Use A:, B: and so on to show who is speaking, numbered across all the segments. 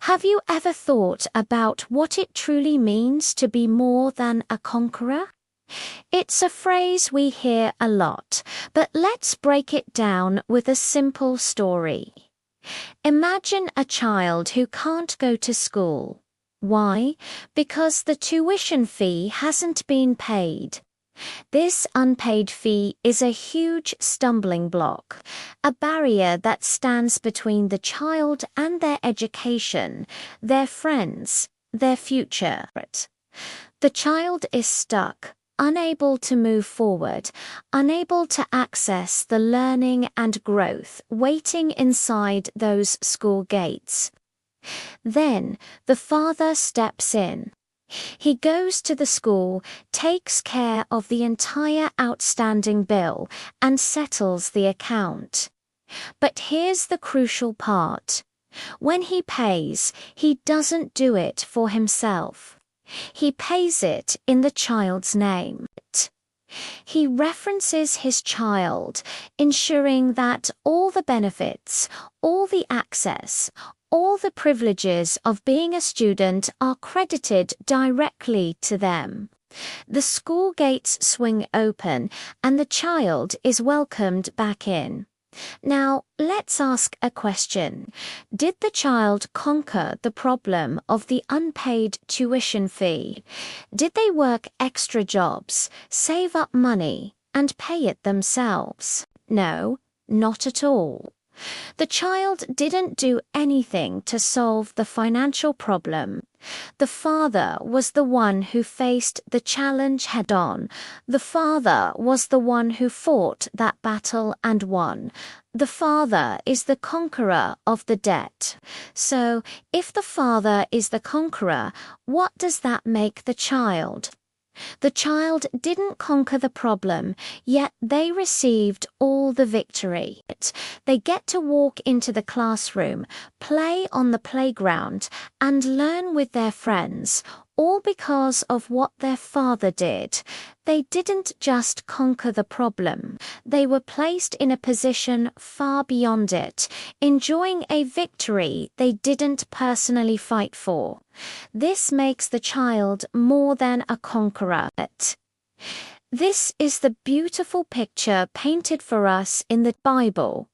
A: Have you ever thought about what it truly means to be more than a conqueror? It's a phrase we hear a lot, but let's break it down with a simple story. Imagine a child who can't go to school. Why? Because the tuition fee hasn't been paid. This unpaid fee is a huge stumbling block, a barrier that stands between the child and their education, their friends, their future. The child is stuck, unable to move forward, unable to access the learning and growth waiting inside those school gates. Then the father steps in. He goes to the school, takes care of the entire outstanding bill, and settles the account. But here's the crucial part. When he pays, he doesn't do it for himself. He pays it in the child's name. He references his child, ensuring that all the benefits, all the access, all the privileges of being a student are credited directly to them. The school gates swing open and the child is welcomed back in. Now, let's ask a question. Did the child conquer the problem of the unpaid tuition fee? Did they work extra jobs, save up money, and pay it themselves? No, not at all. The child didn't do anything to solve the financial problem. The father was the one who faced the challenge head-on. The father was the one who fought that battle and won. The father is the conqueror of the debt. So, if the father is the conqueror, what does that make the child? The child didn't conquer the problem, yet they received all the victory. They get to walk into the classroom, play on the playground, and learn with their friends, all because of what their father did. They didn't just conquer the problem. They were placed in a position far beyond it, enjoying a victory they didn't personally fight for. This makes the child more than a conqueror. This is the beautiful picture painted for us in the Bible.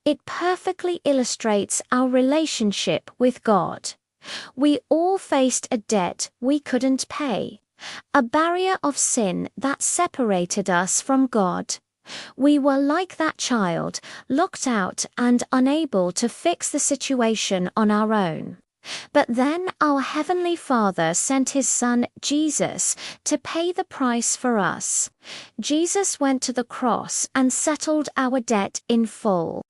A: It perfectly illustrates our relationship with God. We all faced a debt we couldn't pay, a barrier of sin that separated us from God. We were like that child, locked out and unable to fix the situation on our own. But then our Heavenly Father sent His Son, Jesus, to pay the price for us. Jesus went to the cross and settled our debt in full.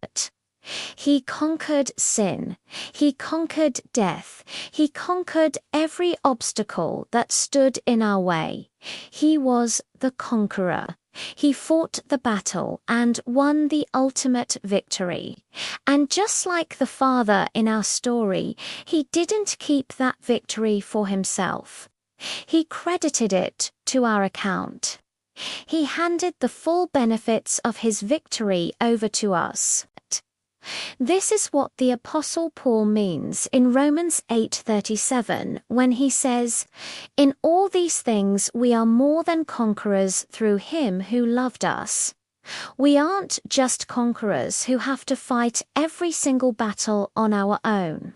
A: He conquered sin. He conquered death. He conquered every obstacle that stood in our way. He was the conqueror. He fought the battle and won the ultimate victory. And just like the father in our story, he didn't keep that victory for himself. He credited it to our account. He handed the full benefits of his victory over to us. This is what the Apostle Paul means in Romans 8:37 when he says, "In all these things we are more than conquerors through him who loved us." We aren't just conquerors who have to fight every single battle on our own.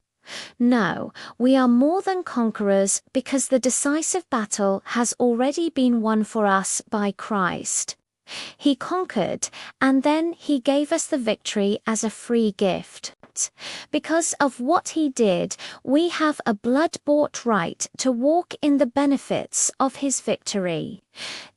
A: No, we are more than conquerors because the decisive battle has already been won for us by Christ. He conquered, and then he gave us the victory as a free gift. Because of what he did, we have a blood-bought right to walk in the benefits of his victory.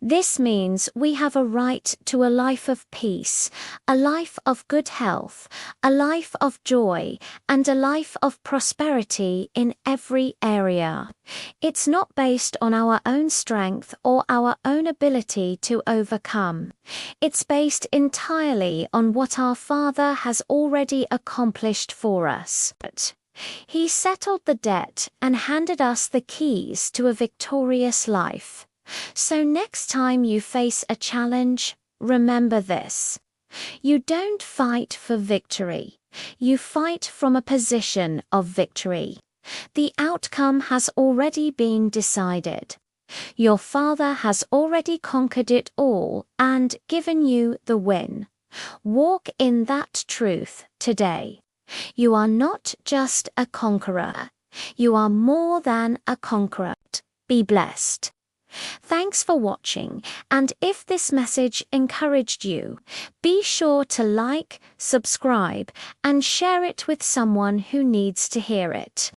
A: This means we have a right to a life of peace, a life of good health, a life of joy, and a life of prosperity in every area. It's not based on our own strength or our own ability to overcome. It's based entirely on what our Father has already accomplished for us. He settled the debt and handed us the keys to a victorious life. So next time you face a challenge, remember this. You don't fight for victory. You fight from a position of victory. The outcome has already been decided. Your Father has already conquered it all and given you the win. Walk in that truth today. You are not just a conqueror. You are more than a conqueror. Be blessed. Thanks for watching, and if this message encouraged you, be sure to like, subscribe, and share it with someone who needs to hear it.